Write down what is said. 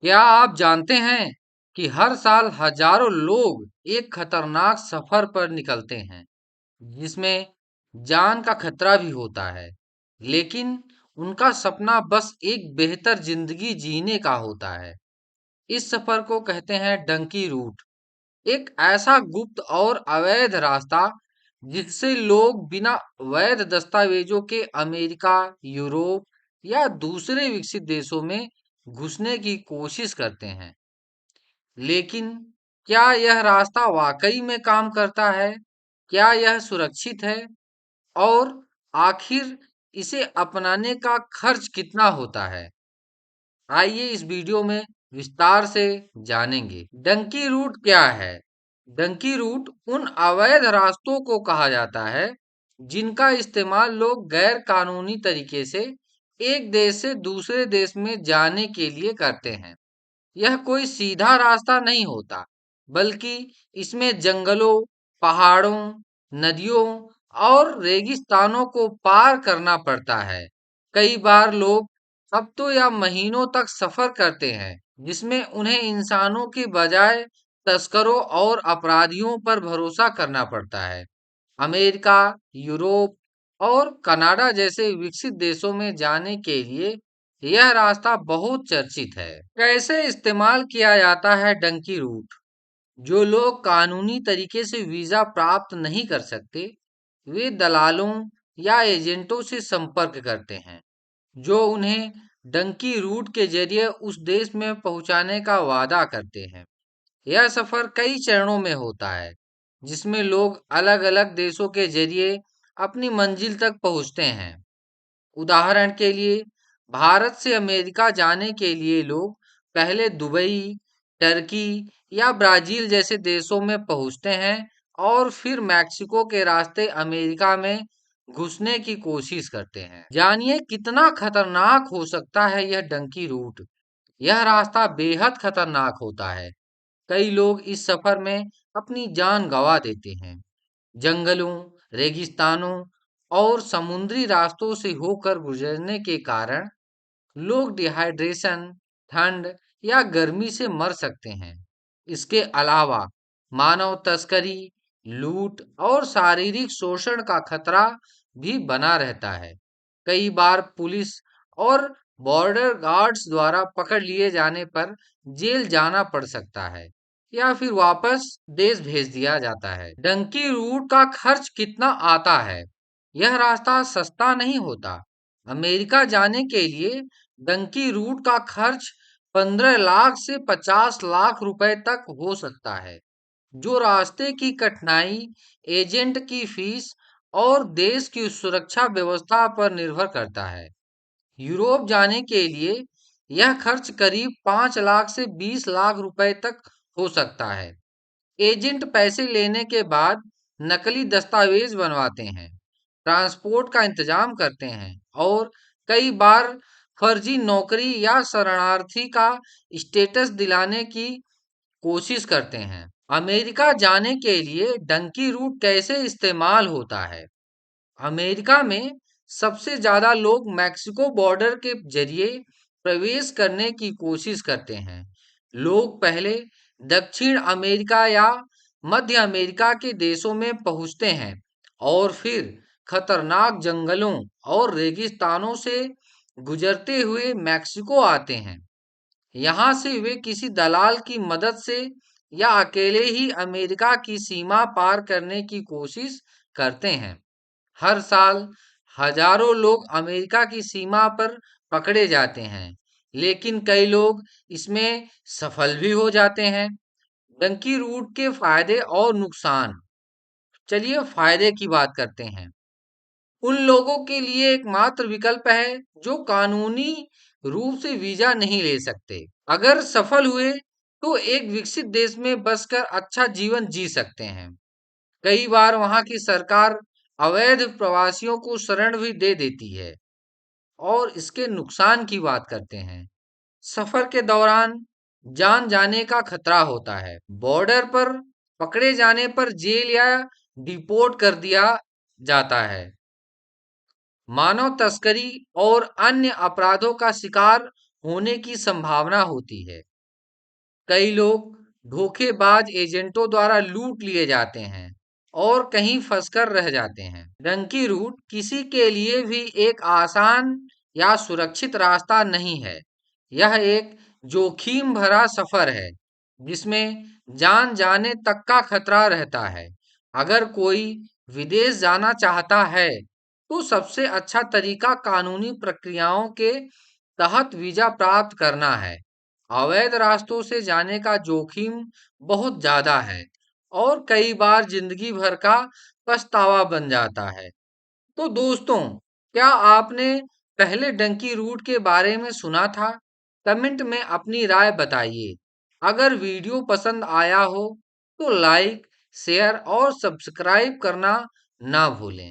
क्या आप जानते हैं कि हर साल हजारों लोग एक खतरनाक सफर पर निकलते हैं जिसमें जान का खतरा भी होता है, लेकिन उनका सपना बस एक बेहतर जिंदगी जीने का होता है। इस सफर को कहते हैं डंकी रूट, एक ऐसा गुप्त और अवैध रास्ता जिससे लोग बिना वैध दस्तावेजों के अमेरिका, यूरोप या दूसरे विकसित देशों में घुसने की कोशिश करते हैं। लेकिन क्या यह रास्ता वाकई में काम करता है? क्या यह सुरक्षित है? और आखिर इसे अपनाने का खर्च कितना होता है? आइए इस वीडियो में विस्तार से जानेंगे। डंकी रूट क्या है? डंकी रूट उन अवैध रास्तों को कहा जाता है जिनका इस्तेमाल लोग गैर कानूनी तरीके से एक देश से दूसरे देश में जाने के लिए करते हैं। यह कोई सीधा रास्ता नहीं होता, बल्कि इसमें जंगलों, पहाड़ों, नदियों और रेगिस्तानों को पार करना पड़ता है। कई बार लोग हफ्तों या महीनों तक सफर करते हैं, जिसमें उन्हें इंसानों के बजाय तस्करों और अपराधियों पर भरोसा करना पड़ता है। अमेरिका, यूरोप और कनाडा जैसे विकसित देशों में जाने के लिए यह रास्ता बहुत चर्चित है। कैसे इस्तेमाल किया जाता है डंकी रूट? जो लोग कानूनी तरीके से वीजा प्राप्त नहीं कर सकते, वे दलालों या एजेंटों से संपर्क करते हैं, जो उन्हें डंकी रूट के जरिए उस देश में पहुंचाने का वादा करते हैं। यह सफर कई चरणों में होता है, जिसमें लोग अलग-अलग देशों के जरिए अपनी मंजिल तक पहुंचते हैं। उदाहरण के लिए, भारत से अमेरिका जाने के लिए लोग पहले दुबई, टर्की या ब्राजील जैसे देशों में पहुंचते हैं और फिर मैक्सिको के रास्ते अमेरिका में घुसने की कोशिश करते हैं। जानिए कितना खतरनाक हो सकता है यह डंकी रूट। यह रास्ता बेहद खतरनाक होता है। कई लोग इस सफर में अपनी जान गंवा देते हैं। जंगलों, रेगिस्तानों और समुद्री रास्तों से होकर गुजरने के कारण लोग डिहाइड्रेशन, ठंड या गर्मी से मर सकते हैं। इसके अलावा मानव तस्करी, लूट और शारीरिक शोषण का खतरा भी बना रहता है। कई बार पुलिस और बॉर्डर गार्ड्स द्वारा पकड़ लिए जाने पर जेल जाना पड़ सकता है या फिर वापस देश भेज दिया जाता है। डंकी रूट का खर्च कितना आता है? यह रास्ता सस्ता नहीं होता। अमेरिका जाने के लिए डंकी रूट का खर्च 15 लाख से 50 लाख रुपए तक हो सकता है, जो रास्ते की कठिनाई, एजेंट की फीस और देश की सुरक्षा व्यवस्था पर निर्भर करता है। यूरोप जाने के लिए यह खर्च करीब 5 लाख से 20 लाख रुपए तक हो सकता है। एजेंट पैसे लेने के बाद नकली दस्तावेज बनवाते हैं, ट्रांसपोर्ट का इंतजाम करते हैं और कई बार फर्जी नौकरी या शरणार्थी का स्टेटस दिलाने की कोशिश करते हैं। अमेरिका जाने के लिए डंकी रूट कैसे इस्तेमाल होता है? अमेरिका में सबसे ज्यादा लोग मैक्सिको बॉर्डर के जरिए प्रवेश करने की कोशिश करते हैं। लोग पहले दक्षिण अमेरिका या मध्य अमेरिका के देशों में पहुंचते हैं और फिर खतरनाक जंगलों और रेगिस्तानों से गुजरते हुए मैक्सिको आते हैं। यहाँ से वे किसी दलाल की मदद से या अकेले ही अमेरिका की सीमा पार करने की कोशिश करते हैं। हर साल हजारों लोग अमेरिका की सीमा पर पकड़े जाते हैं, लेकिन कई लोग इसमें सफल भी हो जाते हैं। डंकी रूट के फायदे और नुकसान। चलिए फायदे की बात करते हैं। उन लोगों के लिए एकमात्र विकल्प है जो कानूनी रूप से वीजा नहीं ले सकते। अगर सफल हुए तो एक विकसित देश में बसकर अच्छा जीवन जी सकते हैं। कई बार वहां की सरकार अवैध प्रवासियों को शरण भी दे देती है। और इसके नुकसान की बात करते हैं। सफर के दौरान जान जाने का खतरा होता है। बॉर्डर पर पकड़े जाने पर जेल या डिपोर्ट कर दिया जाता है। मानव तस्करी और अन्य अपराधों का शिकार होने की संभावना होती है। कई लोग धोखेबाज एजेंटों द्वारा लूट लिए जाते हैं और कहीं फंसकर रह जाते हैं। डंकी रूट किसी के लिए भी एक आसान या सुरक्षित रास्ता नहीं है। यह एक जोखिम भरा सफर है जिसमें जान जाने तक का खतरा रहता है। अगर कोई विदेश जाना चाहता है तो सबसे अच्छा तरीका कानूनी प्रक्रियाओं के तहत वीजा प्राप्त करना है। अवैध रास्तों से जाने का जोखिम बहुत ज्यादा है और कई बार जिंदगी भर का पछतावा बन जाता है। तो दोस्तों, क्या आपने पहले डंकी रूट के बारे में सुना था? कमेंट में अपनी राय बताइए। अगर वीडियो पसंद आया हो तो लाइक, शेयर और सब्सक्राइब करना ना भूलें।